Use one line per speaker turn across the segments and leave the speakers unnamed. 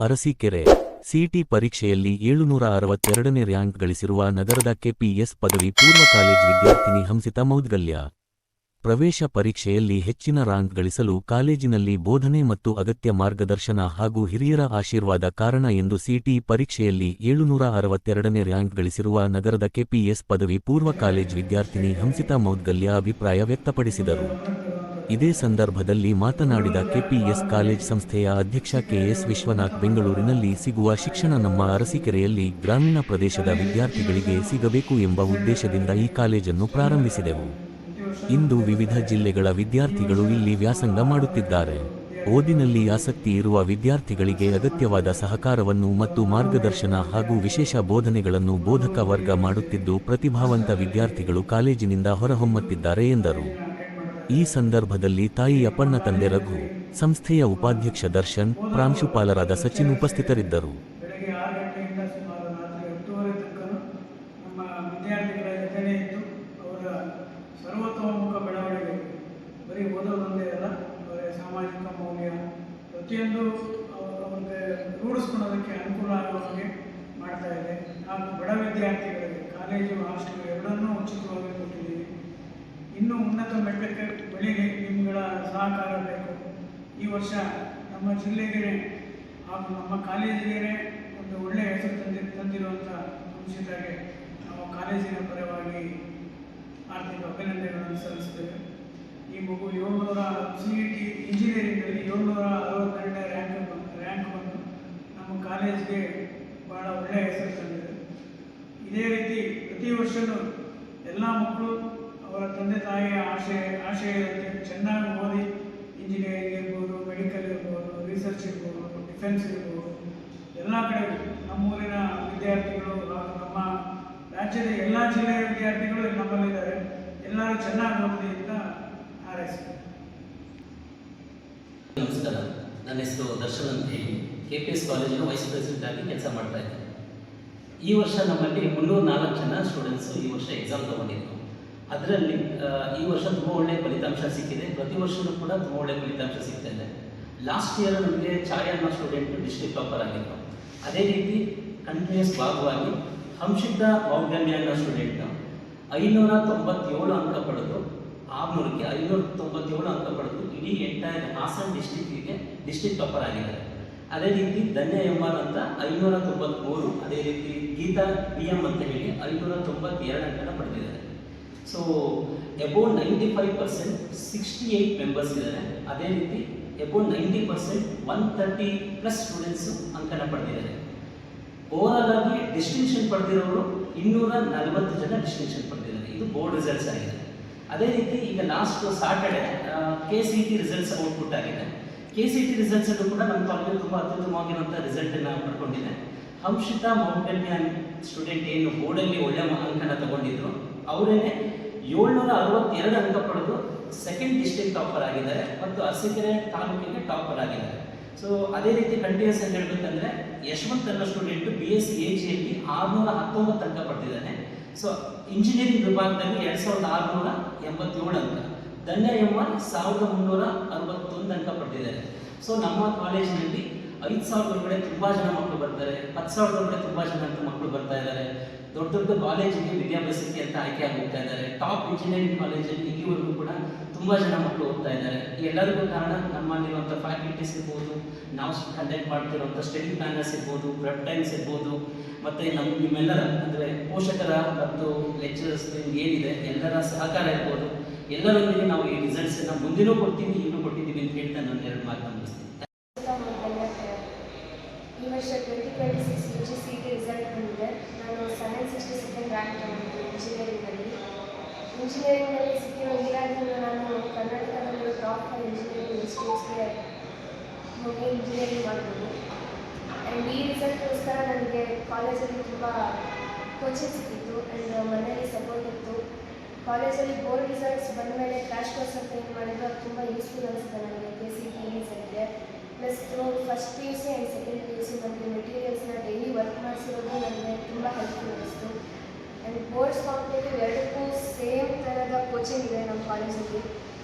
Arsikere CET ಪರೀಕ್ಷೆಯಲ್ಲಿ 762ನೇ rank ಗಳಿಸಿರುವ ನಗರದ ಕೆಪಿಎಸ್ ಪದವಿ ಪೂರ್ವ ಕಾಲೇಜ್ ವಿದ್ಯಾರ್ಥಿನಿ ಹಂಸಿತಾ ಮೌದ್ಗಲ್ಯ. ಪ್ರವೇಶ ಪರೀಕ್ಷೆಯಲ್ಲಿ ಹೆಚ್ಚಿನ ರ್ಯಾಂಕ್ ಗಳಿಸಲು ಕಾಲೇಜಿನಲ್ಲಿ ಬೋಧನೆ ಮತ್ತು ಅಗತ್ಯ ಮಾರ್ಗದರ್ಶನ ಹಾಗೂ ಹಿರಿಯರ ಆಶೀರ್ವಾದ ಕಾರಣ ಎಂದು ಸಿಇಟಿ ಪರೀಕ್ಷೆಯಲ್ಲಿ 762ನೇ ರ್ಯಾಂಕ್ ಗಳಿಸಿರುವ ನಗರದ ಕೆಪಿಎಸ್ ಪದವಿ ಪೂರ್ವ ಕಾಲೇಜ್ ವಿದ್ಯಾರ್ಥಿನಿ ಹಂಸಿತಾ ಮೌದ್ಗಲ್ಯ ಅಭಿಪ್ರಾಯ ವ್ಯಕ್ತಪಡಿಸಿದರು. ಇದೇ ಸಂದರ್ಭದಲ್ಲಿ ಮಾತನಾಡಿದ ಕೆಪಿಎಸ್ ಕಾಲೇಜ್ ಸಂಸ್ಥೆಯ ಅಧ್ಯಕ್ಷ ಕೆಎಸ್ ವಿಶ್ವನಾಥ್, ಬೆಂಗಳೂರಿನಲ್ಲಿ ಸಿಗುವ ಶಿಕ್ಷಣ ನಮ್ಮ ಅರಸೀಕೆರೆಯಲ್ಲಿ ಗ್ರಾಮೀಣ ಪ್ರದೇಶದ ವಿದ್ಯಾರ್ಥಿಗಳಿಗೆ ಸಿಗಬೇಕು ಎಂಬ ಉದ್ದೇಶದಿಂದ ಈ ಕಾಲೇಜನ್ನು ಪ್ರಾರಂಭಿಸಿದೆವು. ಇಂದು ವಿವಿಧ ಜಿಲ್ಲೆಗಳ ವಿದ್ಯಾರ್ಥಿಗಳು ಇಲ್ಲಿ ವ್ಯಾಸಂಗ ಮಾಡುತ್ತಿದ್ದಾರೆ. ಓದಿನಲ್ಲಿ ಆಸಕ್ತಿ ಇರುವ ವಿದ್ಯಾರ್ಥಿಗಳಿಗೆ ಅಗತ್ಯವಾದ ಸಹಕಾರವನ್ನು ಮತ್ತು ಮಾರ್ಗದರ್ಶನ ಹಾಗೂ ವಿಶೇಷ ಬೋಧನೆಗಳನ್ನು ಬೋಧಕ ವರ್ಗ ಮಾಡುತ್ತಿದ್ದು, ಪ್ರತಿಭಾವಂತ ವಿದ್ಯಾರ್ಥಿಗಳು ಕಾಲೇಜಿನಿಂದ ಹೊರಹೊಮ್ಮುತ್ತಿದ್ದಾರೆ ಎಂದರು. ಈ ಸಂದರ್ಭದಲ್ಲಿ ತಾಯಿ ಅಪ್ಪಣ್ಣ, ತಂದೆ ರಘು, ಸಂಸ್ಥೆಯ ಉಪಾಧ್ಯಕ್ಷ ದರ್ಶನ್, ಪ್ರಾಂಶುಪಾಲರಾದ ಸಚಿನ್ ಉಪಸ್ಥಿತರಿದ್ದರು.
ಬೆಳಗ್ಗೆ 6 ಗಂಟೆಯಿಂದ ಸುಮಾರು ರಾತ್ರಿ 10:30 ತನಕ ನಮ್ಮ ವಿದ್ಯಾರ್ಥಿಗಳ ಜೊತೆನೇ ಇದ್ದು ಅವರ ಸರ್ವತೋಮುಖ ಬೆಳವಣಿಗೆ, ಬರೀ ಓದೋದೊಂದೇ ಅಲ್ಲ, ಅವರ ಸಾಮಾಜಿಕ ಮೌಲ್ಯ ಪ್ರತಿಯೊಂದು ಅವರಿಗೆ ರೂಢಿಸ್ಕೊಳ್ಳೋದಕ್ಕೆ ಅನುಕೂಲ ಆಗುವ ಹಾಗೆ ಮಾಡ್ತಾ ಇದೆ. ಹಾಗೂ ಬಡ ವಿದ್ಯಾರ್ಥಿಗಳಿಗೆ ಕಾಲೇಜು, ಹಾಸ್ಟೆಲ್ ಎರಡನ್ನೂ ಉಚಿತವಾಗಿ ಕೊಟ್ಟಿದ್ದೀವಿ. ಇನ್ನೂ ಉನ್ನತ ಮಟ್ಟಕ್ಕೆ ಬೆಳೀಲಿ, ನಿಮ್ಮಗಳ ಸಹಕಾರ ಬೇಕು. ಈ ವರ್ಷ ನಮ್ಮ ಜಿಲ್ಲೆಗೆ ಹಾಗೂ ನಮ್ಮ ಕಾಲೇಜಿಗೆ ಒಂದು ಒಳ್ಳೆಯ ಹೆಸರು ತಂದಿರುವಂಥ ಹಂಸಿತಾಗೆ ನಾವು ಕಾಲೇಜಿನ ಪರವಾಗಿ ಆರ್ಥಿಕ ಅಭಿನಂದನೆಗಳನ್ನು ಸಲ್ಲಿಸ್ತೇವೆ. ಈ ಮಗು 700 ಸಿಇಟಿ ಇಂಜಿನಿಯರಿಂಗಲ್ಲಿ 762ನೇ ರ್ಯಾಂಕ್ ಬಂದು ನಮ್ಮ ಕಾಲೇಜಿಗೆ ಭಾಳ ಒಳ್ಳೆಯ ಹೆಸರು ತಂದಿದೆ. ಇದೇ ರೀತಿ ಪ್ರತಿ ವರ್ಷವೂ ಎಲ್ಲ ಮಕ್ಕಳು ಅವರ ತಂದೆ ತಾಯಿಯ ಆಶಯದಂತೆ ಚೆನ್ನಾಗಿ ಓದಿ ಇಂಜಿನಿಯರಿಂಗ್ ಇರ್ಬೋದು, ಮೆಡಿಕಲ್ ಇರ್ಬೋದು, ರಿಸರ್ಚ್ ಇರ್ಬೋದು, ಡಿಫೆನ್ಸ್ ಇರ್ಬೋದು, ಎಲ್ಲ ಕಡೆ ನಮ್ಮೂರಿನ ವಿದ್ಯಾರ್ಥಿಗಳು ಹಾಗೂ ನಮ್ಮ ರಾಜ್ಯದ ಎಲ್ಲ ಜಿಲ್ಲೆಯ ವಿದ್ಯಾರ್ಥಿಗಳು ನಮ್ಮಲ್ಲಿದ್ದಾರೆ. ಎಲ್ಲರೂ ಚೆನ್ನಾಗಿ ಓದಲಿ ಅಂತ ಹಾರೈಸ್ತೀನಿ.
ನಮಸ್ಕಾರ, ನನ್ನ ಹೆಸರು ದರ್ಶನ್ ಅಂತ ಹೇಳಿ ಕೆಪಿಎಸ್ ಕಾಲೇಜಿನ ವೈಸ್ ಪ್ರೆಸಿಡೆಂಟ್ ಆಗಿ ಕೆಲಸ ಮಾಡ್ತಾ ಇದ್ದೀನಿ. ಈ ವರ್ಷ ನಮ್ಮಲ್ಲಿ 304 ಜನ ಸ್ಟೂಡೆಂಟ್ಸು ಈ ವರ್ಷ ಎಕ್ಸಾಮ್ ತೊಗೊಂಡಿದ್ರು. ಅದರಲ್ಲಿ ಈ ವರ್ಷ ತುಂಬ ಒಳ್ಳೆಯ ಫಲಿತಾಂಶ ಸಿಕ್ಕಿದೆ. ಪ್ರತಿ ವರ್ಷವೂ ಕೂಡ ತುಂಬ ಒಳ್ಳೆಯ ಫಲಿತಾಂಶ ಸಿಗ್ತಾ ಇದೆ. ಲಾಸ್ಟ್ ಇಯರ್ ನಮಗೆ ಛಾಯಾ ಅನ್ನೋ ಸ್ಟೂಡೆಂಟ್ ಡಿಸ್ಟ್ರಿಕ್ಟ್ ಟಾಪರ್ ಆಗಿತ್ತು. ಅದೇ ರೀತಿ ಕಂಟಿನ್ಯೂಸ್ ಭಾಗವಾಗಿ ಹಂಸಿತಾ ಮೌದ್ಗಲ್ಯ ಅನ್ನೋ ಸ್ಟೂಡೆಂಟ್ 597 ಅಂಕ ಪಡೆದು, ಆರ್ನೂರಕ್ಕೆ 597 ಅಂಕ ಪಡೆದು ಇಡೀ ಎಂಟೈರ್ ಹಾಸನ್ ಡಿಸ್ಟ್ರಿಕ್ಟಿಗೆ ಡಿಸ್ಟ್ರಿಕ್ಟ್ ಟಾಪರ್ ಆಗಿದ್ದಾರೆ. ಅದೇ ರೀತಿ ಧನ್ಯ ಎಂಆರ್ ಅಂತ 593, ಅದೇ ರೀತಿ ಗೀತಾ PM ಅಂತ ಹೇಳಿ 592 ಅಂಕನ ಪಡೆದಿದ್ದಾರೆ. ಸೊ ಅಬೌವ್ 95% 68 ಮೆಂಬರ್ಸ್ ಇದ್ದಾರೆ. ಅದೇ ರೀತಿ ಅಬೌವ್ 90% 130+ ಸ್ಟೂಡೆಂಟ್ಸು ಅಂಕನ ಪಡೆದಿದ್ದಾರೆ. ಓವರಾಲ್ ಆಗಿ ಡಿಸ್ಟಿಂಕ್ಷನ್ ಪಡೆದಿರೋರು 240 ಜನ ಡಿಸ್ಟಿಂಕ್ಷನ್ ಪಡೆದಿದ್ದಾರೆ. ಇದು ಬೋರ್ಡ್ ರಿಸಲ್ಟ್ಸ್ ಆಗಿದೆ. ಅದೇ ರೀತಿ ಈಗ last Saturday KCET results output ಆಗಿದೆ. KCET ರಿಸಲ್ಟ್ಸಲ್ಲೂ ಕೂಡ ನಮ್ಮ ಕಾಲೇಜು ತುಂಬ ಅತ್ಯುತ್ತಮವಾಗಿರುವಂಥ ರಿಸಲ್ಟನ್ನು ಪಡ್ಕೊಂಡಿದೆ. ಹಂಸಿತಾ ಮೌದ್ಗಲ್ಯ ಸ್ಟೂಡೆಂಟ್ ಏನು ಬೋರ್ಡಲ್ಲಿ ಒಳ್ಳೆಯ ಅಂಕನ ತಗೊಂಡಿದ್ರು, ಅವರೇನೆ 762 ಅಂಕ ಪಡೆದು ಸೆಕೆಂಡ್ ಡಿಸ್ಟ್ರಿಕ್ಟ್ ಟಾಪರ್ ಆಗಿದ್ದಾರೆ ಮತ್ತು ಅರಸೀಕೆರೆ ತಾಲೂಕಿಗೆ ಟಾಪರ್ ಆಗಿದ್ದಾರೆ. ಸೊ ಅದೇ ರೀತಿ ಕಂಟಿನ್ಯೂಸ್ ಆಗಿ ಹೇಳಬೇಕಂದ್ರೆ ಯಶವಂತ್ ಅನ್ನೋ ಸ್ಟೂಡೆಂಟು BSc AGಯಲ್ಲಿ 619 ಅಂಕ ಪಡೆದಿದ್ದಾನೆ. ಸೊ ಇಂಜಿನಿಯರಿಂಗ್ ವಿಭಾಗದಲ್ಲಿ 2687 ಅಂಕ. ಧನ್ಯ ಎಂಆರ್ 1361 ಅಂಕ ಪಡೆದಿದ್ದಾರೆ. ಸೊ ನಮ್ಮ ಕಾಲೇಜಿನಲ್ಲಿ 5,000 ಒಳಗಡೆ ತುಂಬ ಜನ ಮಕ್ಕಳು ಬರ್ತಾರೆ, 10,000 ಒಳಗಡೆ ತುಂಬ ಜನ ಅಂತ ಮಕ್ಕಳು ಬರ್ತಾ ಇದ್ದಾರೆ. ದೊಡ್ಡ ದೊಡ್ಡ ಕಾಲೇಜಿಗೆ ವಿದ್ಯಾಭ್ಯಾಸಕ್ಕೆ ಅಂತ ಆಯ್ಕೆಯಾಗಿ ಹೋಗ್ತಾ ಇದ್ದಾರೆ. ಟಾಪ್ ಇಂಜಿನಿಯರಿಂಗ್ ಕಾಲೇಜಲ್ಲಿ ಇಲ್ಲಿವರೆಗೂ ಕೂಡ ತುಂಬ ಜನ ಮಕ್ಕಳು ಓದ್ತಾ ಇದ್ದಾರೆ. ಈ ಎಲ್ಲರಿಗೂ ಕಾರಣ ನಮ್ಮಲ್ಲಿರುವಂಥ ಫ್ಯಾಕಲ್ಟೀಸ್ ಇರ್ಬೋದು, ನಾವು ಕಂಡಕ್ಟ್ ಮಾಡ್ತಿರುವಂಥ ಸ್ಟಡಿ ಪ್ಲಾನರ್ಸ್ ಇರ್ಬೋದು, ಪ್ರೆಪ್ ಟೈಮ್ಸ್ ಇರ್ಬೋದು, ಮತ್ತು ನಿಮ್ಮೆಲ್ಲರ ಅಂದರೆ ಪೋಷಕರ ಮತ್ತು ಲೆಕ್ಚರರ್ಸ್ ಏನಿದೆ ಎಲ್ಲರ ಸಹಕಾರ ಇರ್ಬೋದು. ಎಲ್ಲರೊಂದಿಗೆ ನಾವು ಈ ರಿಸಲ್ಟ್ಸನ್ನು ಮುಂದಿನೂ ಕೊಡ್ತೀವಿ, ಈಗಲೂ ಕೊಟ್ಟಿದ್ದೀವಿ ಅಂತ ಹೇಳ್ತಾ ನಾನು 2 ಮಾತು ಮುಗಿಸ್ತೀನಿ.
ಈ ವರ್ಷ 2026 UGCET ರಿಸಲ್ಟ್ ಬಂದಿದೆ. ನಾನು 762 ರ್ಯಾಂಕ್ ತಗೊಂಡಿದ್ದೆ ಇಂಜಿನಿಯರಿಂಗಲ್ಲಿ ಸಿಕ್ಕಿರೋ ಹೀಗಾಗಿ ನಾನು ಕರ್ನಾಟಕದಲ್ಲಿರೋ ಟಾಪ್ 5 ಇಂಜಿನಿಯರಿಂಗ್ ಇನ್ಸ್ಟಿಟ್ಯೂಟ್ಸ್ಗೆ ಹೋಗಿ ಇಂಜಿನಿಯರಿಂಗ್ ಮಾಡ್ಬೋದು. ಆ್ಯಂಡ್ ಈ ರಿಸಲ್ಟ್ಗೋಸ್ಕರ ನನಗೆ ಕಾಲೇಜಲ್ಲಿ ತುಂಬ ಕೋಚಿಂಗ್ ಸಿಕ್ಕಿತ್ತು ಆ್ಯಂಡ್ ಮನೆಯಲ್ಲಿ ಸಪೋರ್ಟ್ ಇತ್ತು. ಕಾಲೇಜಲ್ಲಿ ಬೋರ್ಡ್ ರಿಸಲ್ಟ್ಸ್ ಬಂದ ಮೇಲೆ ಕ್ರ್ಯಾಶ್ ಕೋರ್ಸ್ ಅಂತ ಏನು ಮಾಡಿದ್ರು ಅದು ತುಂಬ ಯೂಸ್ಫುಲ್ ಅನಿಸುತ್ತೆ ನನಗೆ. KCET ರಿಸಲ್ಟ್ಗೆ plus first PUC and second PUC ಮತ್ತು ಮೆಟೀರಿಯಲ್ಸ್ನ ಡೈಲಿ ವರ್ಕ್ ಮಾಡಿಸಿರೋದು ನನಗೆ ತುಂಬ ಹೆಲ್ಪ್ಫುಲ್ ಅನಿಸ್ತು. ಆ್ಯಂಡ್ ಬೋರ್ಡ್ಸ್ ಕಾಂಪಿಟೇಟಿವ್ ಎರಡಕ್ಕೂ ಸೇಮ್ ಥರದ ಕೋಚಿಂಗ್ ಇದೆ ನಮ್ಮ ಕಾಲೇಜಲ್ಲಿ.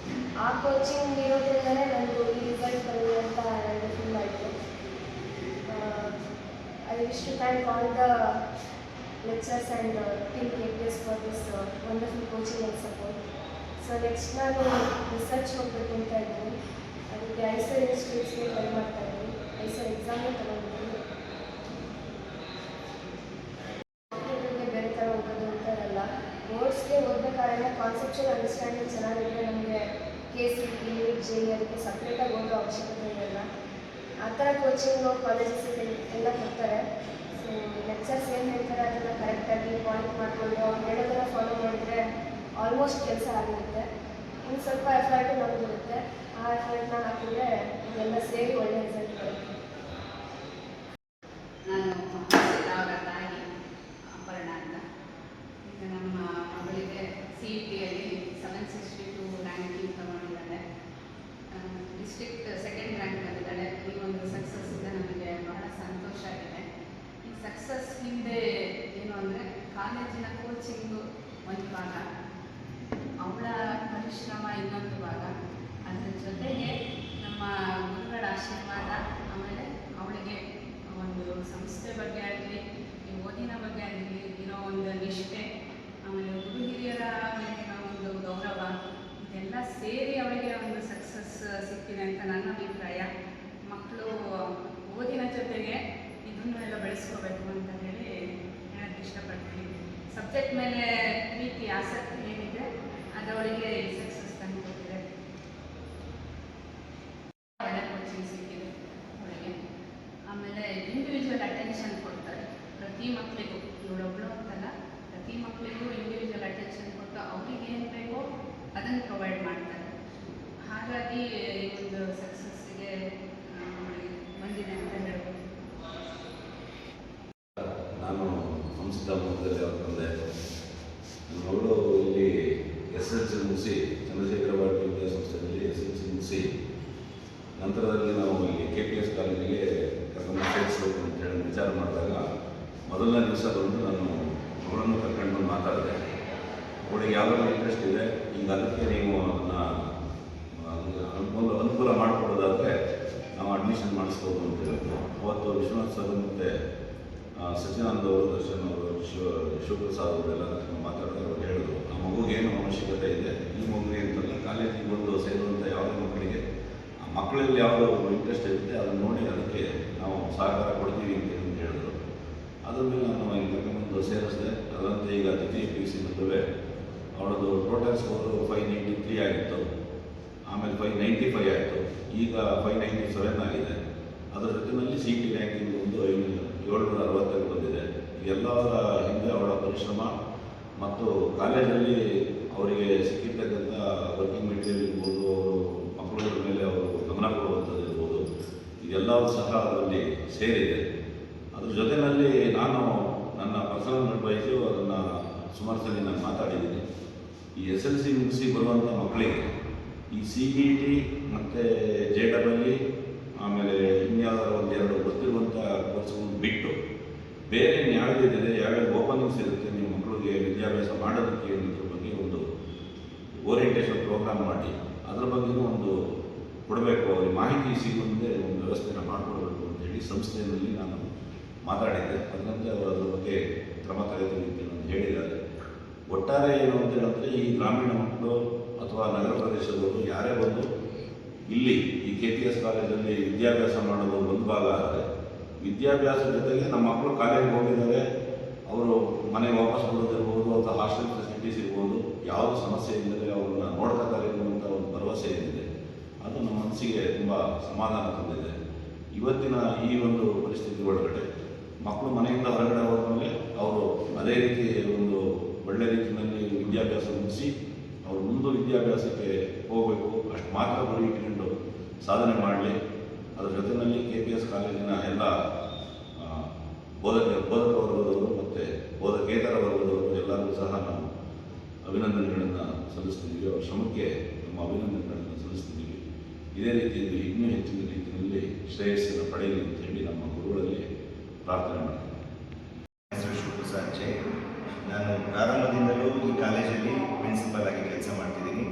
ಆ ಕೋಚಿಂಗ್ ಇರೋದ್ರಿಂದಲೇ ನನಗೂ ಈ ರಿಸಲ್ಟ್ ಬಂದಿದೆ ಅಂತ ನನಗೆ ಫೀಲ್ ಆಯಿತು. wish to thank all the lecturers and team KPS for this wonderful coaching and support. So next ನಾನು ರಿಸರ್ಚ್ ಹೋಗಬೇಕು ಅಂತ ಇದ್ದೀನಿ. ಅದಕ್ಕೆ ಐಸರ್ ಇನ್ಸ್ಟಿಟ್ಯೂಟ್ಸ್ಗೆ ಟ್ರೈ ಮಾಡ್ತಾ ಇದ್ದೀನಿ. ಐಸರ್ ಎಕ್ಸಾಮ್ನ ತಗೊಂಡಿದ್ದೀನಿ. ಬೇರೆ ಥರ ಓದೋದು ಅಂತ ಇರಲ್ಲ. ಬೋರ್ಡ್ಸ್ಗೆ ಓದಬೇಕಾದ್ರೆ ಕಾನ್ಸೆಪ್ಚುಯಲ್ ಅಂಡರ್ಸ್ಟ್ಯಾಂಡಿಂಗ್ ಚೆನ್ನಾಗಿದ್ರೆ ನಮಗೆ KCET, JEE ಅದಕ್ಕೆ ಸಪ್ರೇಟಾಗಿ ಓದೋ ಅವಶ್ಯಕತೆ ಇರಲ್ಲ. ಆ ಥರ ಕೋಚಿಂಗು ಕಾಲೇಜಸ್ ಎಲ್ಲ ಕೊಡ್ತಾರೆ. ಸೊ ಲೆಕ್ಚರ್ಸ್ ಏನು ಹೇಳ್ತಾರೆ ಅದನ್ನು ಕರೆಕ್ಟಾಗಿ ಪಾಯಿಂಟ್ ಮಾಡಿಕೊಂಡು ಅವ್ರು ಹೇಳೋದನ್ನು ಫಾಲೋ ಮಾಡಿದರೆ ಆಲ್ಮೋಸ್ಟ್ ಕೆಲಸ ಆಗಿರುತ್ತೆ. ಇನ್ನು ಸ್ವಲ್ಪ ಎಫರ್ಟು ನಮಗಿರುತ್ತೆ. ಆ ಎಫರ್ಟ್ನ ಹಾಕಿದ್ರೆ ಇದೆಲ್ಲ ಸೇರಿ ಒಳ್ಳೆಯ ರಿಸಲ್ಟ್ ಬರುತ್ತೆ.
ನಾನು ಅವರ ತಾಯಿ ಅಪರ್ಣ ಅಂತ. ಈಗ ನಮ್ಮ ಮಗಳಿಗೆ CETಯಲ್ಲಿ 762 ರ್ಯಾಂಕಿಂಗ್ ತಗೊಂಡಿದ್ದಾಳೆ. ಡಿಸ್ಟ್ರಿಕ್ಟ್ ಸೆಕೆಂಡ್ ರ್ಯಾಂಕ್ ಬಂದಿದ್ದಾಳೆ. ಈ ಒಂದು ಸಕ್ಸಸ್ಸಿಂದ ನಮಗೆ ಬಹಳ ಸಂತೋಷ ಆಗಿದೆ. ಈ ಸಕ್ಸಸ್ ಹಿಂದೆ ಏನು ಅಂದರೆ ಕಾಲೇಜಿನ ಕೋಚಿಂಗು ಒಂದು ಭಾಗ, ಅವಳ ಪರಿಶ್ರಮ ಇನ್ನೊಂದು ಭಾಗ, ಅದರ ಜೊತೆಗೆ ನಮ್ಮ ಗುರುಗಳ ಆಶೀರ್ವಾದ, ಆಮೇಲೆ ಅವಳಿಗೆ ಒಂದು ಸಂಸ್ಥೆ ಬಗ್ಗೆ ಆಗಲಿ, ಈ ಓದಿನ ಬಗ್ಗೆ ಆಗಲಿ ಇರೋ ಒಂದು ನಿಷ್ಠೆ, ಆಮೇಲೆ ಗುರು ಹಿರಿಯರ ಮೇಲಿನ ಒಂದು ಗೌರವ, ಇದೆಲ್ಲ ಸೇರಿ ಅವಳಿಗೆ ಒಂದು ಸಕ್ಸಸ್ ಸಿಕ್ಕಿದೆ ಅಂತ ನನ್ನ ಅಭಿಪ್ರಾಯ. ಮಕ್ಕಳು ಓದಿನ ಜೊತೆಗೆ ಇದನ್ನು ಎಲ್ಲ ಬೆಳೆಸ್ಕೋಬೇಕು ಅಂತ ಹೇಳಿ ಹೇಳಕ್ಕೆ ಇಷ್ಟಪಡ್ತೀನಿ. ಸಬ್ಜೆಕ್ಟ್ ಮೇಲೆ ಪ್ರೀತಿ ಆಸಕ್ತಿ ಏನಿದೆ ಅದರೊಳಗೆ ಈ ಸಕ್ಸಸ್ ತಂದು ಕೊಟ್ಟಿದೆ. ಒಳ್ಳೆ ಕೋಚಿಂಗ್ ಸಿಕ್ಕಿದೆ ಅವಳಿಗೆ. ಆಮೇಲೆ ಇಂಡಿವಿಜುವಲ್ ಅಟೆನ್ಷನ್ ಕೊಡ್ತಾರೆ ಪ್ರತಿ ಮಕ್ಕಳಿಗೂ. ಇವಳೊಬ್ಬಳು ಅಂತಲ್ಲ, ಪ್ರತಿ ಮಕ್ಕಳಿಗೂ ಇಂಡಿವಿಜುವಲ್ ಅಟೆನ್ಷನ್ ಕೊಟ್ಟು ಅವ್ರಿಗೆ ಏನು ಬೇಕೋ ಅದನ್ನು ಪ್ರೊವೈಡ್ ಮಾಡ್ತಾರೆ. ಹಾಗಾಗಿ ಈ ಒಂದು ಸಕ್ಸಸ್ಸಿಗೆ ಬಂದಿದೆ ಅಂತ ಹೇಳ್ಬೋದು.
ನಾನು ಸಂಸ್ಥೆ ಮುಖದಲ್ಲಿ ಅವ್ರ ತಂದೆ. ನನ್ನ ಮಗಳು ಇಲ್ಲಿ SLC ಮುಗಿಸಿ ಚಂದ್ರಶೇಖರ ಭಾರತಿ ವಿದ್ಯಾಸಂಸ್ಥೆಯಲ್ಲಿ SLC ಮುಗಿಸಿ ನಂತರದಲ್ಲಿ ನಾವು ಇಲ್ಲಿ KPS ಕಾಲೇಜಿಗೆ ಕರ್ಕೊಂಡು ಸೇರಿಸಬೇಕು ಅಂತ ಹೇಳಿ ವಿಚಾರ ಮಾಡಿದಾಗ ಮೊದಲನೇ ದಿವಸ ಬಂದು ನಾನು ಮಗಳನ್ನು ಕರ್ಕೊಂಡು ಮಾತಾಡಿದೆ. ಅವಳಿಗೆ ಯಾವ್ದಾದ್ರು ಇಂಟ್ರೆಸ್ಟ್ ಇದೆ, ಈಗ ಅದಕ್ಕೆ ನೀವು ಅದನ್ನು ಅನುಕೂಲ ಮಾಡಿಕೊಡೋದಾದರೆ ನಾವು ಅಡ್ಮಿಷನ್ ಮಾಡಿಸ್ಬೋದು ಅಂತ ಹೇಳಿದ್ರು. ಅವತ್ತು ವಿಶ್ವನಾಥ್ ಸರ್ ಮತ್ತು ಸಚಿದಾನಂದ ಅವರು, ದರ್ಶನ್ ಅವರು, ಶಿವಪ್ರಸಾದ್ ಅವರೆಲ್ಲ ಮಾತಾಡಿದ್ರೆ ಅವರು ಹೇಳಿದ್ರು, ಆ ಮಗುಗೆ ಏನು ಅವಶ್ಯಕತೆ ಇದೆ, ಈ ಮಗುಗೆ ಅಂತಲ್ಲ ಕಾಲೇಜಿಗೆ ಬಂದು ಸೇರುವಂಥ ಯಾವುದೇ ಮಕ್ಕಳಿಗೆ ಆ ಮಕ್ಕಳಲ್ಲಿ ಯಾವುದೋ ಇಂಟ್ರೆಸ್ಟ್ ಇರುತ್ತೆ ಅದನ್ನು ನೋಡಿ ಅದಕ್ಕೆ ನಾವು ಸಹಕಾರ ಕೊಡ್ತೀವಿ ಅಂತ ಹೇಳಿದ್ರು. ಅದ್ರ ಮೇಲೆ ನಾನು ಇಲ್ಲಿ ಕರ್ಕೊಂಡು ಸೇರಿಸಿದೆ. ಅದರಂತೆ ಈಗ ದ್ವಿತೀಯ PUC ನಡುವೆ ಅವಳದು ಟೋಟಲ್ ಸ್ಕೋರು 593 ಆಗಿತ್ತು. ಆಮೇಲೆ 595 ಆಯಿತು. ಈಗ 597 ಆಗಿದೆ. ಅದರ ಜೊತೆಯಲ್ಲಿ CET ರ್ಯಾಂಕಿಂಗ್ ಒಂದು 760 ಬಂದಿದೆ. ಎಲ್ಲದರ ಹಿಂದೆ ಅವಳ ಪರಿಶ್ರಮ ಮತ್ತು ಕಾಲೇಜಲ್ಲಿ ಅವರಿಗೆ ಸಿಕ್ಕಿರ್ತಕ್ಕಂಥ ವರ್ಕಿಂಗ್ ಮೆಟೀರಿಯಲ್ ಇರ್ಬೋದು, ಅವರು ಮಕ್ಕಳ ಮೇಲೆ ಅವರು ಗಮನ ಕೊಡುವಂಥದ್ದು ಇರ್ಬೋದು, ಇದೆಲ್ಲವೂ ಸಹ ಅದರಲ್ಲಿ ಸೇರಿದೆ. ಅದ್ರ ಜೊತೆಯಲ್ಲಿ ನಾನು ನನ್ನ ಪರ್ಸನಲ್ ಅಡ್ವೈಸು ಅದನ್ನು ಸುಮಾರು ಸಲ ನಾನು ಮಾತಾಡಿದ್ದೀನಿ. ಈ SLC ಮುಗಿಸಿ ಬರುವಂಥ ಮಕ್ಕಳಿಗೆ ಈ CET ಮತ್ತು JEE ಆಮೇಲೆ ಇನ್ಯಾವುದಾದ್ರು ಒಂದೆರಡು ಗೊತ್ತಿರುವಂಥ ಕೋರ್ಸ್ಗಳನ್ನು ಬಿಟ್ಟು ಬೇರೆ ಯಾವುದಿದೆ, ಯಾವ್ಯಾವ ಓಪನಿಂಗ್ಸ್ ಇರುತ್ತೆ ನಿಮ್ಮ ಮಕ್ಕಳಿಗೆ ವಿದ್ಯಾಭ್ಯಾಸ ಮಾಡೋದಕ್ಕೆ ಅನ್ನೋದ್ರ ಬಗ್ಗೆ ಒಂದು ಓರಿಯೆಂಟೇಷನ್ ಪ್ರೋಗ್ರಾಮ್ ಮಾಡಿ ಅದರ ಬಗ್ಗೆಯೂ ಒಂದು ಕೊಡಬೇಕು, ಅವ್ರಿಗೆ ಮಾಹಿತಿ ಸಿಗುವಂತೆ ಒಂದು ವ್ಯವಸ್ಥೆನ ಮಾಡಿಕೊಡ್ಬೇಕು ಅಂತೇಳಿ ಸಂಸ್ಥೆಯಲ್ಲಿ ನಾನು ಮಾತಾಡಿದ್ದೆ. ಅದರಂತೆ ಅವರು ಅದರ ಬಗ್ಗೆ ಕ್ರಮ ತೆಗೆದುಕೊಳ್ಳಿ ಅಂತ ಹೇಳಿದ್ದಾರೆ. ಒಟ್ಟಾರೆ ಏನು ಅಂತ ಹೇಳಿದ್ರೆ ಈ ಗ್ರಾಮೀಣ ಮಕ್ಕಳು ಅಥವಾ ನಗರ ಪ್ರದೇಶದವರು ಯಾರೇ ಬಂದು ಇಲ್ಲಿ ಈ KPS ಕಾಲೇಜಲ್ಲಿ ವಿದ್ಯಾಭ್ಯಾಸ ಮಾಡೋದು ಒಂದು ಭಾಗ ಆದರೆ, ವಿದ್ಯಾಭ್ಯಾಸ ಜೊತೆಗೆ ನಮ್ಮ ಮಕ್ಕಳು ಕಾಲೇಜಿಗೆ ಹೋಗಿದ್ದಾರೆ, ಅವರು ಮನೆಗೆ ವಾಪಸ್ ಬರೋದಿರ್ಬೋದು ಅಥವಾ ಹಾಸ್ಟೆಲ್ ಫೆಸಿಲಿಟೀಸ್ ಇರ್ಬೋದು, ಯಾವುದೇ ಸಮಸ್ಯೆ ಇಲ್ಲದೆ ಅವ್ರನ್ನ ನೋಡ್ಕೊತಾರೆ ಅನ್ನುವಂಥ ಒಂದು ಭರವಸೆ ಏನಿದೆ ಅದು ನಮ್ಮ ಮನಸ್ಸಿಗೆ ತುಂಬ ಸಮಾಧಾನ ತಂದಿದೆ. ಇವತ್ತಿನ ಈ ಒಂದು ಪರಿಸ್ಥಿತಿ ಒಳಗಡೆ ಮಕ್ಕಳು ಮನೆಯಿಂದ ಹೊರಗಡೆ ಹೋದ್ಮೇಲೆ ಅವರು ಅದೇ ರೀತಿ ಒಂದು ಒಳ್ಳೆ ರೀತಿಯಲ್ಲಿ ವಿದ್ಯಾಭ್ಯಾಸ ಮುಗಿಸಿ ಅವರು ಮುಂದೆ ವಿದ್ಯಾಭ್ಯಾಸಕ್ಕೆ ಹೋಗಬೇಕು, ಅಷ್ಟು ಮಾತ್ರ ಗುರಿ ಇಟ್ಕೊಂಡು ಸಾಧನೆ ಮಾಡಲಿ. ಅದರ ಜೊತೆಯಲ್ಲಿ KPS ಕಾಲೇಜಿನ ಎಲ್ಲ ಬೋಧಕ ವರ್ಗದವರು ಮತ್ತು ಬೋಧಕೇತರ ವರ್ಗದವರು ಎಲ್ಲರಿಗೂ ಸಹ ನಾವು ಅಭಿನಂದನೆಗಳನ್ನು ಸಲ್ಲಿಸ್ತಿದ್ದೀವಿ. ಅವರ ಶ್ರಮಕ್ಕೆ ನಮ್ಮ ಅಭಿನಂದನೆಗಳನ್ನು ಸಲ್ಲಿಸ್ತಿದ್ದೀವಿ. ಇದೇ ರೀತಿಯಲ್ಲಿ ಇನ್ನೂ ಹೆಚ್ಚಿನ ರೀತಿಯಲ್ಲಿ ಶ್ರೇಯಸ್ಸನ್ನು ಪಡೆಯಲಿ ಅಂತ ಹೇಳಿ ನಮ್ಮ ಗುರುಗಳಲ್ಲಿ ಪ್ರಾರ್ಥನೆ ಮಾಡ್ತೀನಿ.
ಹೆಸರು ಶಿವಪ್ರಸಾದ್ ಜೆ. ನಾನು ಪ್ರಾರಂಭದಿಂದಲೂ ಈ ಕಾಲೇಜಲ್ಲಿ ಪ್ರಿನ್ಸಿಪಲ್ ಆಗಿ ಕೆಲಸ ಮಾಡ್ತಿದ್ದೀನಿ.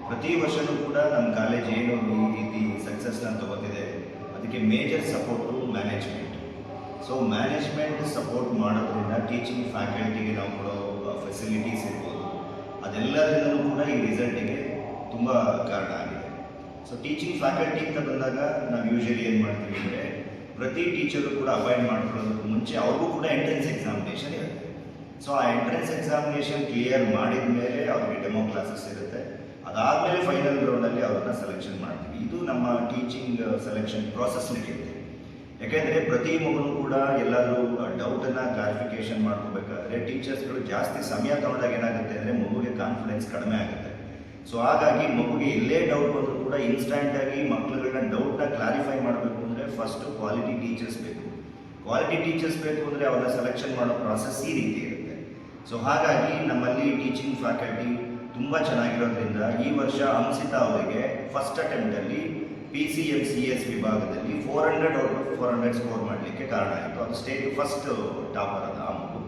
ಪ್ರತಿ ವರ್ಷವೂ ಕೂಡ ನಮ್ಮ ಕಾಲೇಜ್ ಏನು ಈ ರೀತಿ ಸಕ್ಸಸ್ನ ತಗೋತಿದೆ ಅದಕ್ಕೆ major support management. So so management support ಮಾಡೋದ್ರಿಂದ ಟೀಚಿಂಗ್ ಫ್ಯಾಕಲ್ಟಿಗೆ ನಾವು ಕೊಡೋ ಫೆಸಿಲಿಟೀಸ್ ಇರ್ಬೋದು, ಅದೆಲ್ಲದರಿಂದಲೂ ಕೂಡ ಈ ರಿಸಲ್ಟಿಗೆ ತುಂಬ ಕಾರಣ ಆಗಿದೆ. ಸೊ ಟೀಚಿಂಗ್ ಫ್ಯಾಕಲ್ಟಿ ಅಂತ ಬಂದಾಗ ನಾವು ಯೂಶಲಿ ಏನು ಮಾಡ್ತೀವಿ ಅಂದರೆ, ಪ್ರತಿ ಟೀಚರು ಕೂಡ ಅಪಾಯಿಂಟ್ ಮಾಡ್ಕೊಳ್ಳೋದಕ್ಕೂ ಮುಂಚೆ ಅವ್ರಿಗೂ ಕೂಡ ಎಂಟ್ರೆನ್ಸ್ ಎಕ್ಸಾಮಿನೇಷನ್ ಇರುತ್ತೆ. ಸೊ ಆ ಎಂಟ್ರೆನ್ಸ್ ಎಕ್ಸಾಮಿನೇಷನ್ ಕ್ಲಿಯರ್ ಮಾಡಿದ ಮೇಲೆ ಅವ್ರಿಗೆ ಡೆಮೋ ಕ್ಲಾಸಸ್ ಇರುತ್ತೆ. ಅದಾದಮೇಲೆ ಫೈನಲ್ ರೌಂಡಲ್ಲಿ ಅವ್ರನ್ನ ಸೆಲೆಕ್ಷನ್ ಮಾಡ್ತೀವಿ. ಇದು ನಮ್ಮ ಟೀಚಿಂಗ್ ಸೆಲೆಕ್ಷನ್ ಪ್ರಾಸೆಸ್ ನಡೆಯುತ್ತೆ. ಯಾಕೆಂದರೆ ಪ್ರತಿ ಮಗುನೂ ಕೂಡ ಎಲ್ಲಾದರೂ ಡೌಟನ್ನು ಕ್ಲಾರಿಫಿಕೇಷನ್ ಮಾಡ್ಕೋಬೇಕಾದ್ರೆ ಟೀಚರ್ಸ್ಗಳು ಜಾಸ್ತಿ ಸಮಯ ತಗೊಂಡಾಗ ಏನಾಗುತ್ತೆ ಅಂದರೆ ಮಗುವಿಗೆ ಕಾನ್ಫಿಡೆನ್ಸ್ ಕಡಿಮೆ ಆಗುತ್ತೆ. ಸೊ ಹಾಗಾಗಿ ಮಗುಗೆ ಎಲ್ಲೇ ಡೌಟ್ ಬಂದರೂ ಕೂಡ ಇನ್ಸ್ಟಂಟಾಗಿ ಮಕ್ಕಳುಗಳನ್ನ ಡೌಟ್ನ ಕ್ಲಾರಿಫೈ ಮಾಡಬೇಕು ಅಂದರೆ ಫಸ್ಟು ಕ್ವಾಲಿಟಿ ಟೀಚರ್ಸ್ ಬೇಕು. ಕ್ವಾಲಿಟಿ ಟೀಚರ್ಸ್ ಬೇಕು ಅಂದರೆ ಅವ್ರನ್ನ ಸೆಲೆಕ್ಷನ್ ಮಾಡೋ ಪ್ರಾಸೆಸ್ ಈ ರೀತಿ ಇರುತ್ತೆ. ಸೊ ಹಾಗಾಗಿ ನಮ್ಮಲ್ಲಿ ಟೀಚಿಂಗ್ ಫ್ಯಾಕಲ್ಟಿ ತುಂಬ ಚೆನ್ನಾಗಿರೋದ್ರಿಂದ ಈ ವರ್ಷ ಹಂಸಿತಾ ಅವರಿಗೆ ಫಸ್ಟ್ ಅಟೆಂಪ್ಟಲ್ಲಿ PCMCS ವಿಭಾಗದಲ್ಲಿ 400/400 ಸ್ಕೋರ್ ಮಾಡಲಿಕ್ಕೆ ಕಾರಣ ಆಯಿತು. ಅದು ಸ್ಟೇಟ್ ಫಸ್ಟ್ ಟಾಪರ್ ಅದ ಆ ಮಗು.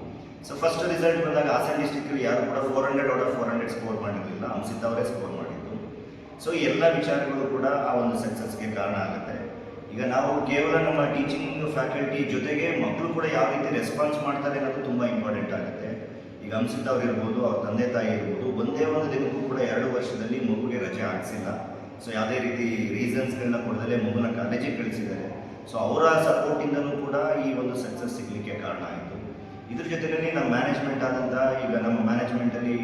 ಸೊ ಫಸ್ಟ್ ರಿಸಲ್ಟ್ ಬಂದಾಗ ಹಾಸನ ಡಿಸ್ಟ್ರಿಕ್ಟಲ್ಲಿ ಯಾರು ಕೂಡ 400/400 ಸ್ಕೋರ್ ಮಾಡಿರಲಿಲ್ಲ, ಹಂಸಿತಾ ಅವರೇ ಸ್ಕೋರ್ ಮಾಡಿದ್ದು. ಸೊ ಎಲ್ಲ ವಿಚಾರಗಳು ಕೂಡ ಆ ಒಂದು ಸಕ್ಸಸ್ಗೆ ಕಾರಣ ಆಗುತ್ತೆ. ಈಗ ನಾವು ಕೇವಲ ನಮ್ಮ ಟೀಚಿಂಗ್ ಫ್ಯಾಕಲ್ಟಿ ಜೊತೆಗೆ ಮಕ್ಕಳು ಕೂಡ ಯಾವ ರೀತಿ ರೆಸ್ಪಾನ್ಸ್ ಮಾಡ್ತಾರೆ ಅನ್ನೋದು ತುಂಬ ಇಂಪಾರ್ಟೆಂಟ್ ಆಗುತ್ತೆ. ಈಗ ಹಂಸಿತಾ ಅವ್ರು ಇರ್ಬೋದು, ಅವ್ರ ತಂದೆ ತಾಯಿ ಇರ್ಬೋದು, ಒಂದೇ ಒಂದು ದಿನಕ್ಕೂ ಕೂಡ 2 ವರ್ಷದಲ್ಲಿ ಮಗುಗೆ ರಜೆ ಹಾಕ್ಸಿಲ್ಲ. ಸೊ ಯಾವುದೇ ರೀತಿ ರೀಸನ್ಸ್ಗಳನ್ನ ಕೊಡದಲ್ಲೇ ಮಗುನ ಕಾಲೇಜಿಗೆ ಕಳಿಸಿದ್ದಾರೆ. ಸೊ ಅವರ ಸಪೋರ್ಟಿಂದನೂ ಕೂಡ ಈ ಒಂದು ಸಕ್ಸಸ್ ಸಿಗಲಿಕ್ಕೆ ಕಾರಣ ಆಯಿತು. ಇದ್ರ ಜೊತೆಯಲ್ಲಿ ನಮ್ಮ ಮ್ಯಾನೇಜ್ಮೆಂಟ್ ಆದಂಥ, ಈಗ ನಮ್ಮ ಮ್ಯಾನೇಜ್ಮೆಂಟಲ್ಲಿ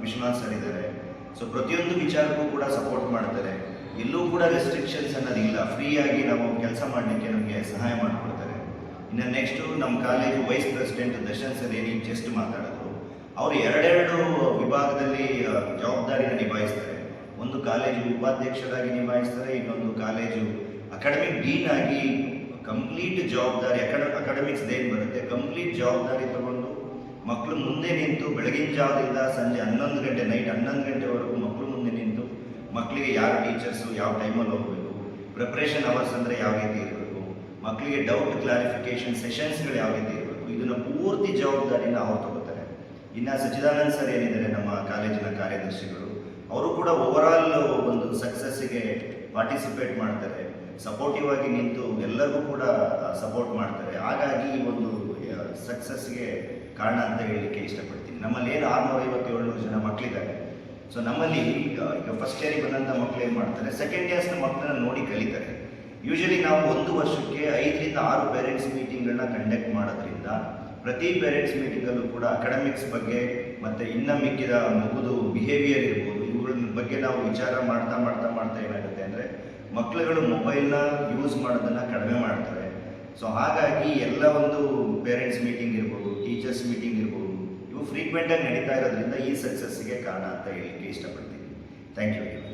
ವಿಶ್ವನಾಥ್ ಸರ್ ಇದ್ದಾರೆ. ಸೊ ಪ್ರತಿಯೊಂದು ವಿಚಾರಕ್ಕೂ ಕೂಡ ಸಪೋರ್ಟ್ ಮಾಡ್ತಾರೆ. ಎಲ್ಲೂ ಕೂಡ ರೆಸ್ಟ್ರಿಕ್ಷನ್ಸ್ ಅನ್ನೋದಿಲ್ಲ, ಫ್ರೀಯಾಗಿ ನಾವು ಕೆಲಸ ಮಾಡಲಿಕ್ಕೆ ನಮಗೆ ಸಹಾಯ ಮಾಡಿಕೊಡ್ತಾರೆ. ಇನ್ನು ನೆಕ್ಸ್ಟು ನಮ್ಮ college vice president Darshan sir ಏನೀಗ ಜಸ್ಟ್ ಮಾತಾಡಿದ್ರು, ಅವರು 2 ವಿಭಾಗದಲ್ಲಿ ಜವಾಬ್ದಾರಿನ ನಿಭಾಯಿಸ್ತಾರೆ. ಒಂದು ಕಾಲೇಜು ಉಪಾಧ್ಯಕ್ಷರಾಗಿ ನಿಭಾಯಿಸ್ತಾರೆ, ಇನ್ನೊಂದು ಕಾಲೇಜು ಅಕಾಡೆಮಿಕ್ ಡೀನ್ ಆಗಿ ಕಂಪ್ಲೀಟ್ ಜವಾಬ್ದಾರಿ, ಅಕಾಡೆಮಿಕ್ಸ್ ಏನು ಬರುತ್ತೆ ಕಂಪ್ಲೀಟ್ ಜವಾಬ್ದಾರಿ ತಗೊಂಡು ಮಕ್ಕಳು ಮುಂದೆ ನಿಂತು ಬೆಳಗಿನ ಜಾವದಿಂದ ಸಂಜೆ 11 ಗಂಟೆ, ನೈಟ್ 11 ಗಂಟೆವರೆಗೂ ಮಕ್ಕಳು ಮುಂದೆ ನಿಂತು ಮಕ್ಕಳಿಗೆ ಯಾರು ಟೀಚರ್ಸು ಯಾವ ಟೈಮಲ್ಲಿ ಹೋಗಬೇಕು, ಪ್ರಿಪ್ರೇಷನ್ ಅವರ್ಸ್ ಅಂದರೆ ಯಾವ ರೀತಿ ಇರಬೇಕು, ಮಕ್ಕಳಿಗೆ ಡೌಟ್ ಕ್ಲಾರಿಫಿಕೇಷನ್ ಸೆಷನ್ಸ್ಗಳು ಯಾವ ರೀತಿ ಇರಬೇಕು, ಇದನ್ನು ಪೂರ್ತಿ ಜವಾಬ್ದಾರಿನ ಅವ್ರು ತಗೋತಾರೆ. ಇನ್ನು ಸಚ್ಚಿದಾನಂದ್ ಸರ್ ಏನಿದ್ದಾರೆ ನಮ್ಮ ಕಾಲೇಜಿನ ಕಾರ್ಯದರ್ಶಿಗಳು, ಅವರು ಕೂಡ ಓವರಾಲ್ ಒಂದು ಸಕ್ಸಸ್ಸಿಗೆ ಪಾರ್ಟಿಸಿಪೇಟ್ ಮಾಡ್ತಾರೆ, ಸಪೋರ್ಟಿವ್ ಆಗಿ ನಿಂತು ಎಲ್ಲರಿಗೂ ಕೂಡ ಸಪೋರ್ಟ್ ಮಾಡ್ತಾರೆ. ಹಾಗಾಗಿ ಈ ಒಂದು ಸಕ್ಸಸ್ಗೆ ಕಾರಣ ಅಂತ ಹೇಳಲಿಕ್ಕೆ ಇಷ್ಟಪಡ್ತೀನಿ. ನಮ್ಮಲ್ಲಿ ಏನು 657 ಜನ ಮಕ್ಕಳಿದ್ದಾರೆ. ಸೊ ನಮ್ಮಲ್ಲಿ ಈಗ ಫಸ್ಟ್ ಇಯರಿಗೆ ಬಂದಂಥ ಮಕ್ಕಳು ಏನು ಮಾಡ್ತಾರೆ, ಸೆಕೆಂಡ್ ಇಯರ್ಸ್ನ ಮಕ್ಕಳನ್ನ ನೋಡಿ ಕಲಿತಾರೆ. ಯೂಶಲಿ ನಾವು 1 ವರ್ಷಕ್ಕೆ 5 ರಿಂದ 6 ಪೇರೆಂಟ್ಸ್ ಮೀಟಿಂಗ್ಗಳನ್ನ ಕಂಡಕ್ಟ್ ಮಾಡೋದ್ರಿಂದ ಪ್ರತಿ ಪೇರೆಂಟ್ಸ್ ಮೀಟಿಂಗಲ್ಲೂ ಕೂಡ ಅಕಾಡೆಮಿಕ್ಸ್ ಬಗ್ಗೆ ಮತ್ತು ಇನ್ನು ಮಿಕ್ಕಿದ ಮಗುದು ಬಿಹೇವಿಯರ್ ಇರ್ಬೋದು, ಇವುಗಳ ಬಗ್ಗೆ ನಾವು ವಿಚಾರ ಮಾಡ್ತಾ ಏನಾಗುತ್ತೆ ಅಂದರೆ ಮಕ್ಕಳುಗಳು ಮೊಬೈಲ್ನ ಯೂಸ್ ಮಾಡೋದನ್ನು ಕಡಿಮೆ ಮಾಡ್ತಾರೆ. ಸೊ ಹಾಗಾಗಿ ಎಲ್ಲ ಒಂದು ಪೇರೆಂಟ್ಸ್ ಮೀಟಿಂಗ್ ಇರ್ಬೋದು, ಟೀಚರ್ಸ್ ಮೀಟಿಂಗ್ ಇರ್ಬೋದು, ಇವು ಫ್ರೀಕ್ವೆಂಟಾಗಿ ನಡೀತಾ ಇರೋದ್ರಿಂದ ಈ ಸಕ್ಸಸ್ಸಿಗೆ ಕಾರಣ ಅಂತ ಹೇಳಲಿಕ್ಕೆ ಇಷ್ಟಪಡ್ತೀನಿ. Thank you.